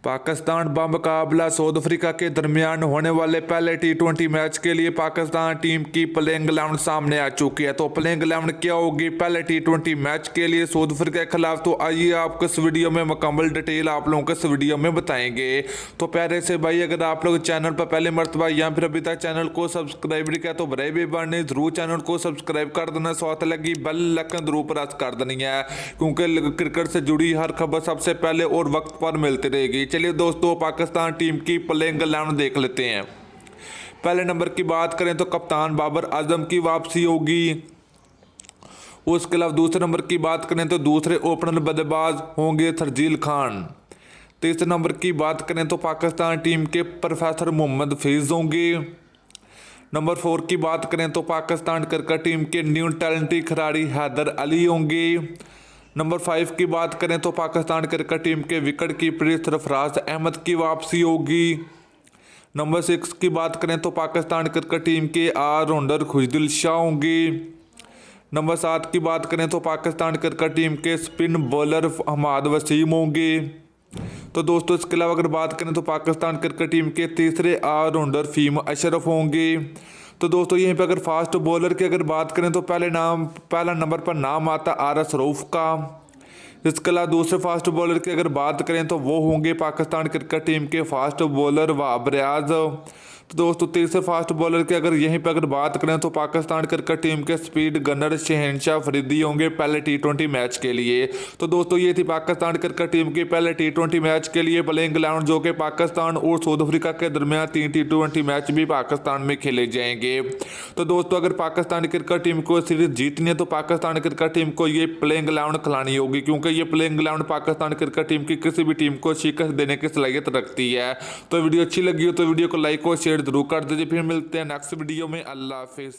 Pakistan बमुकाबला south Africa के दरमियान होने वाले पहले टी20 मैच के लिए पाकिस्तान टीम की प्लेइंग 11 सामने आ चुकी है। तो प्लेइंग 11 क्या होगी पहले टी20 मैच के लिए साउथ अफ्रीका के खिलाफ, तो आइए आपको इस वीडियो में मुकम्मल डिटेल आप लोगों को इस वीडियो में बताएंगे। तो प्यारे से भाई, अगर आप लोग चैनल पर पहले मरतबा या फिर अभी तक चैनल को सब्सक्राइब नहीं किया तो बड़े भी बनने जरूर चैनल को सब्सक्राइब कर देना, साथ लगी बेल आइकन जरूर प्रेस कर देनी है, क्योंकि क्रिकेट से जुड़ी हर खबर सबसे पहले और वक्त पर मिलती रहेगी। चलिए दोस्तों, पाकिस्तान टीम की प्लेइंग 11 देख लेते हैं। पहले नंबर की बात करें तो कप्तान बाबर आजम की वापसी होगी। उसके अलावा दूसरे नंबर की बात करें तो दूसरे ओपनर बल्लेबाज होंगे शर्जील खान। तीसरे नंबर की बात करें तो पाकिस्तान टीम के प्रोफेसर मोहम्मद फैज होंगे। नंबर 4 की बात करें तो पाकिस्तान क्रिकेट टीम के न्यू टैलेंटेड खिलाड़ी हैदर अली होंगे। नंबर 5 की बात करें तो पाकिस्तान क्रिकेट टीम के विकेट कीपर सरफराज अहमद की वापसी होगी। नंबर 6 की बात करें तो पाकिस्तान क्रिकेट टीम के ऑलराउंडर खुशदिल शाह होंगे। नंबर 7 की बात करें तो पाकिस्तान क्रिकेट टीम के स्पिन बॉलर हमाद वसीम होंगे। तो दोस्तों, इसके अलावा अगर बात करें तो पाकिस्तान क्रिकेट टीम के तीसरे ऑलराउंडर फीम अशरफ होंगे। तो दोस्तों, यहीं पे अगर फास्ट बॉलर की अगर बात करें तो पहला नंबर पर नाम आता आरस रऊफ का। इसके अलावा दूसरे फास्ट बॉलर की अगर बात करें तो वो होंगे पाकिस्तान क्रिकेट टीम के फास्ट बॉलर वहाब रियाज। तो दोस्तों, तीसरे फास्ट बॉलर की अगर यहीं पर अगर बात करें तो पाकिस्तान क्रिकेट टीम के स्पीड गनर शहनशाह फरीदी होंगे पहले टी20 मैच के लिए। तो दोस्तों, ये थी पाकिस्तान क्रिकेट टीम की पहले टी20 मैच के लिए प्लेइंग 11, जो कि पाकिस्तान और साउथ अफ्रीका के दरमियान 3 टी20 मैच भी पाकिस्तान में खेले जाएंगे। तो दोस्तों, अगर पाकिस्तान क्रिकेट टीम को सीरीज जीतनी है तो पाकिस्तान क्रिकेट टीम को ये प्लेइंग 11 खिलानी होगी, क्योंकि ये प्लेइंग 11 पाकिस्तान क्रिकेट टीम की किसी भी टीम को शिकस्त देने की सलाहियत रखती है। तो वीडियो अच्छी लगी हो तो वीडियो को लाइक और शेयर जरूर कर दीजिए। फिर मिलते हैं नेक्स्ट वीडियो में। अल्लाह हाफिज़।